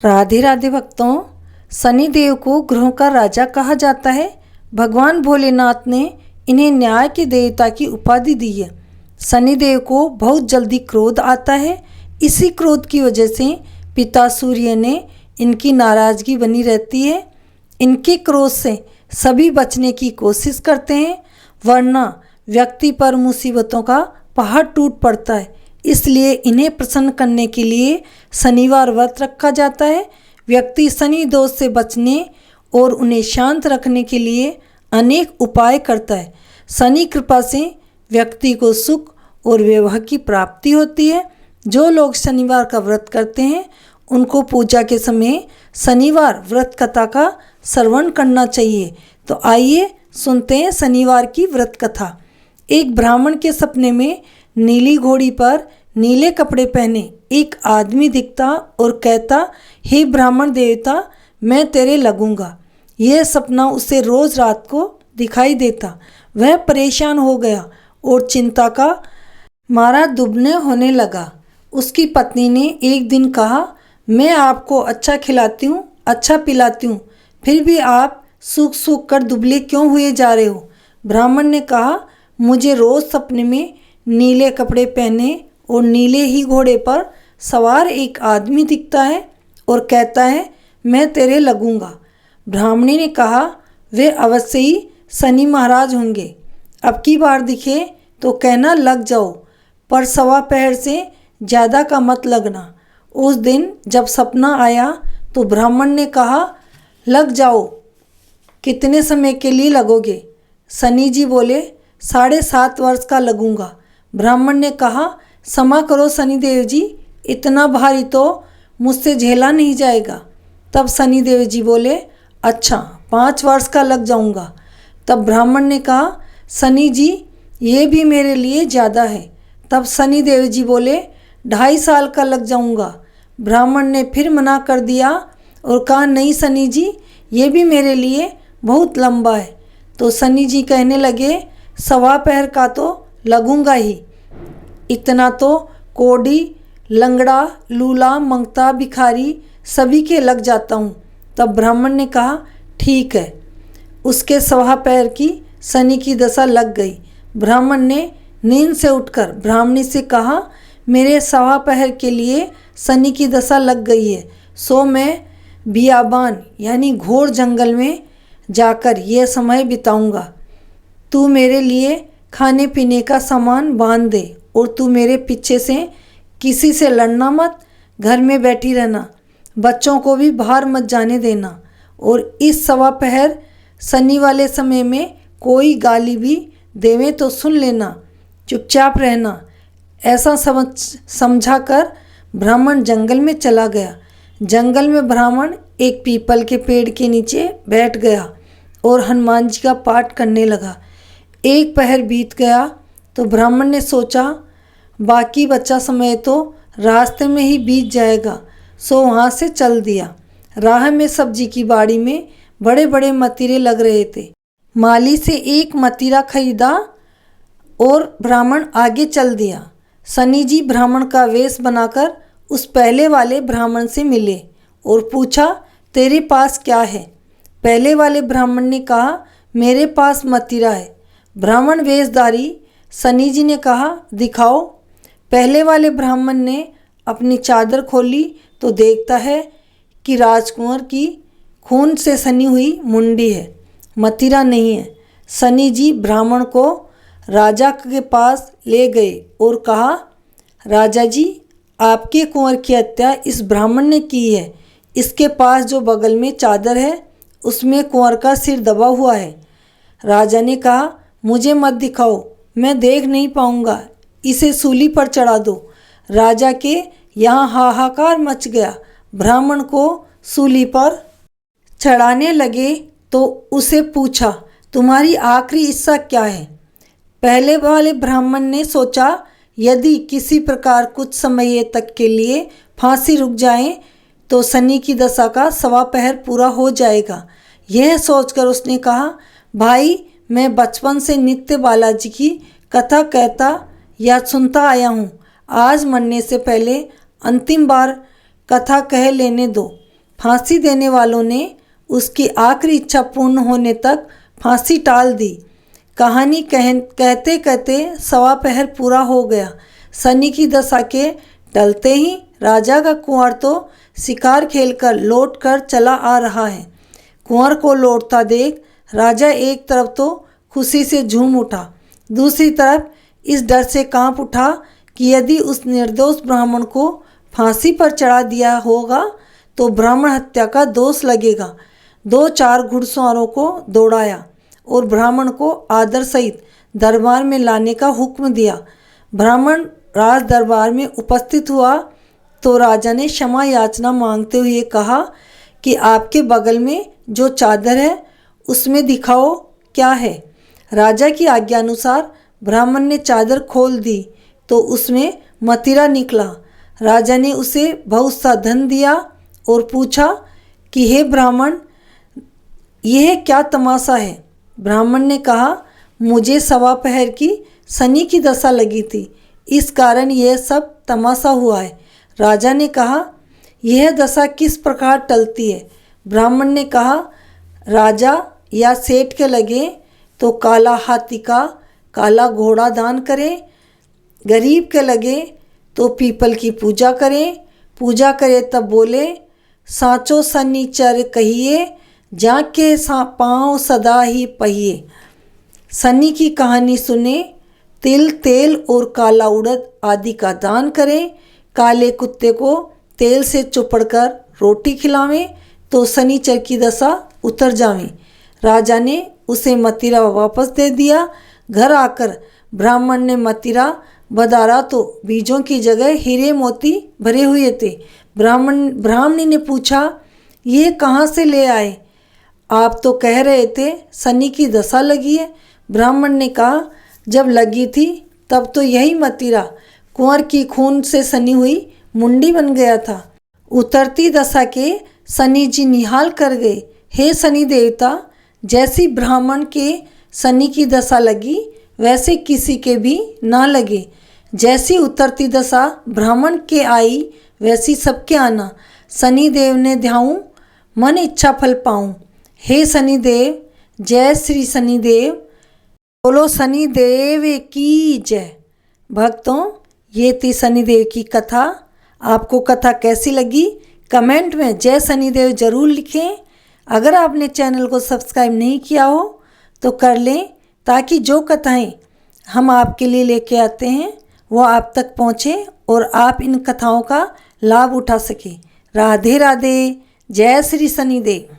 राधे राधे भक्तों, शनिदेव को ग्रहों का राजा कहा जाता है। भगवान भोलेनाथ ने इन्हें न्याय के देवता की उपाधि दी है। शनिदेव को बहुत जल्दी क्रोध आता है। इसी क्रोध की वजह से पिता सूर्य ने इनकी नाराज़गी बनी रहती है। इनके क्रोध से सभी बचने की कोशिश करते हैं, वरना व्यक्ति पर मुसीबतों का पहाड़ टूट पड़ता है। इसलिए इन्हें प्रसन्न करने के लिए शनिवार व्रत रखा जाता है। व्यक्ति शनि दोष से बचने और उन्हें शांत रखने के लिए अनेक उपाय करता है। शनि कृपा से व्यक्ति को सुख और वैभव की प्राप्ति होती है। जो लोग शनिवार का व्रत करते हैं उनको पूजा के समय शनिवार व्रत कथा का श्रवण करना चाहिए। तो आइए सुनते हैं शनिवार की व्रत कथा। एक ब्राह्मण के सपने में नीली घोड़ी पर नीले कपड़े पहने एक आदमी दिखता और कहता, हे ब्राह्मण देवता, मैं तेरे लगूंगा। यह सपना उसे रोज रात को दिखाई देता। वह परेशान हो गया और चिंता का मारा दुबने होने लगा। उसकी पत्नी ने एक दिन कहा, मैं आपको अच्छा खिलाती हूँ, अच्छा पिलाती हूँ, फिर भी आप सूख सूख कर दुबले क्यों हुए जा रहे हो। ब्राह्मण ने कहा, मुझे रोज़ सपने में नीले कपड़े पहने और नीले ही घोड़े पर सवार एक आदमी दिखता है और कहता है, मैं तेरे लगूंगा। ब्राह्मणी ने कहा, वे अवश्य ही शनि महाराज होंगे। अब की बार दिखे तो कहना लग जाओ, पर सवा पहर से ज़्यादा का मत लगना। उस दिन जब सपना आया तो ब्राह्मण ने कहा, लग जाओ। कितने समय के लिए लगोगे। शनि जी बोले, 7.5 वर्ष का लगूंगा। ब्राह्मण ने कहा, क्षमा करो शनिदेव जी, इतना भारी तो मुझसे झेला नहीं जाएगा। तब शनिदेव जी बोले, अच्छा 5 वर्ष का लग जाऊंगा। तब ब्राह्मण ने कहा, शनि जी ये भी मेरे लिए ज़्यादा है। तब शनिदेव जी बोले, 2.5 साल का लग जाऊंगा। ब्राह्मण ने फिर मना कर दिया और कहा, नहीं शनि जी, ये भी मेरे लिए बहुत लंबा है। तो शनि जी कहने लगे, सवा पहर का तो लगूंगा ही, इतना तो कोढ़ी, लंगड़ा, लूला, मंगता, भिखारी सभी के लग जाता हूँ। तब ब्राह्मण ने कहा, ठीक है। उसके सवा पैर की शनि की दशा लग गई। ब्राह्मण ने नींद से उठकर ब्राह्मणी से कहा, मेरे सवा पहर के लिए शनि की दशा लग गई है, सो मैं बियाबान यानी घोर जंगल में जाकर यह समय बिताऊंगा। तू मेरे लिए खाने पीने का सामान बांध दे और तू मेरे पीछे से किसी से लड़ना मत, घर में बैठी रहना, बच्चों को भी बाहर मत जाने देना। और इस सवा पहर शनि वाले समय में कोई गाली भी देवे तो सुन लेना, चुपचाप रहना। ऐसा समझा कर ब्राह्मण जंगल में चला गया। जंगल में ब्राह्मण एक पीपल के पेड़ के नीचे बैठ गया और हनुमान जी का पाठ करने लगा। एक पहर बीत गया तो ब्राह्मण ने सोचा, बाकी बचा समय तो रास्ते में ही बीत जाएगा, सो वहाँ से चल दिया। राह में सब्जी की बाड़ी में बड़े बड़े मतीरे लग रहे थे। माली से एक मतीरा खरीदा और ब्राह्मण आगे चल दिया। शनि जी ब्राह्मण का वेश बनाकर उस पहले वाले ब्राह्मण से मिले और पूछा, तेरे पास क्या है। पहले वाले ब्राह्मण ने कहा, मेरे पास मतीरा है। ब्राह्मण वेशधारी शनि जी ने कहा, दिखाओ। पहले वाले ब्राह्मण ने अपनी चादर खोली तो देखता है कि राजकुंवर की खून से सनी हुई मुंडी है, मतीरा नहीं है। शनि जी ब्राह्मण को राजा के पास ले गए और कहा, राजा जी, आपके कुंवर की हत्या इस ब्राह्मण ने की है। इसके पास जो बगल में चादर है उसमें कुंवर का सिर दबा हुआ है। राजा ने कहा, मुझे मत दिखाओ, मैं देख नहीं पाऊंगा, इसे सूली पर चढ़ा दो। राजा के यहाँ हाहाकार मच गया। ब्राह्मण को सूली पर चढ़ाने लगे तो उसे पूछा, तुम्हारी आखिरी इच्छा क्या है। पहले वाले ब्राह्मण ने सोचा, यदि किसी प्रकार कुछ समय तक के लिए फांसी रुक जाए तो शनि की दशा का सवा पहर पूरा हो जाएगा। यह सोचकर उसने कहा, भाई, मैं बचपन से नित्य बालाजी की कथा कहता या सुनता आया हूँ। आज मरने से पहले अंतिम बार कथा कह लेने दो। फांसी देने वालों ने उसकी आखिरी इच्छा पूर्ण होने तक फांसी टाल दी। कहानी कहते कहते सवा पहर पूरा हो गया। सनी की दशा के टलते ही राजा का कुंवर तो शिकार खेलकर लौट कर चला आ रहा है। कुंवर को लौटता देख राजा एक तरफ तो खुशी से झूम उठा, दूसरी तरफ इस डर से कांप उठा कि यदि उस निर्दोष ब्राह्मण को फांसी पर चढ़ा दिया होगा तो ब्राह्मण हत्या का दोष लगेगा। 2-4 घुड़सवारों को दौड़ाया और ब्राह्मण को आदर सहित दरबार में लाने का हुक्म दिया। ब्राह्मण राज दरबार में उपस्थित हुआ तो राजा ने क्षमा याचना मांगते हुए कहा कि आपके बगल में जो चादर है उसमें दिखाओ क्या है। राजा की आज्ञा अनुसार ब्राह्मण ने चादर खोल दी तो उसमें मदिरा निकला। राजा ने उसे बहुत सा धन दिया और पूछा कि हे ब्राह्मण, यह क्या तमाशा है। ब्राह्मण ने कहा, मुझे सवा पहर की शनि की दशा लगी थी, इस कारण यह सब तमाशा हुआ है। राजा ने कहा, यह दशा किस प्रकार टलती है। ब्राह्मण ने कहा, राजा या सेठ के लगे तो काला हाथी का काला घोड़ा दान करें, गरीब के लगे तो पीपल की पूजा करे तब बोले साँचो शनिचर कहिए, जाके पाँव सदा ही पहिए। शनि की कहानी सुने, तिल तेल और काला उड़द आदि का दान करें, काले कुत्ते को तेल से चुपड़कर रोटी खिलावें तो शनिचर की दशा उतर जावे। राजा ने उसे मदिरा वापस दे दिया। घर आकर ब्राह्मण ने मदिरा बदारा तो बीजों की जगह हीरे मोती भरे हुए थे। ब्राह्मणी ने पूछा, ये कहाँ से ले आए? आप तो कह रहे थे शनि की दशा लगी है। ब्राह्मण ने कहा, जब लगी थी तब तो यही मदिरा कुंवर की खून से सनी हुई मुंडी बन गया था। उतरती दशा के शनि जी निहाल कर गए। हे शनि देवता, जैसी ब्राह्मण के शनि की दशा लगी वैसे किसी के भी ना लगे। जैसी उतरती दशा ब्राह्मण के आई वैसी सबके आना। शनि देव ने ध्याऊं, मन इच्छा फल पाऊं। हे शनि देव, जय श्री शनि देव, बोलो शनि देव की जय। भक्तों, ये थी शनि देव की कथा। आपको कथा कैसी लगी कमेंट में जय शनि देव ज़रूर लिखें। अगर आपने चैनल को सब्सक्राइब नहीं किया हो तो कर लें, ताकि जो कथाएं हम आपके लिए लेके आते हैं वो आप तक पहुँचे और आप इन कथाओं का लाभ उठा सकें। राधे राधे, जय श्री शनि देव।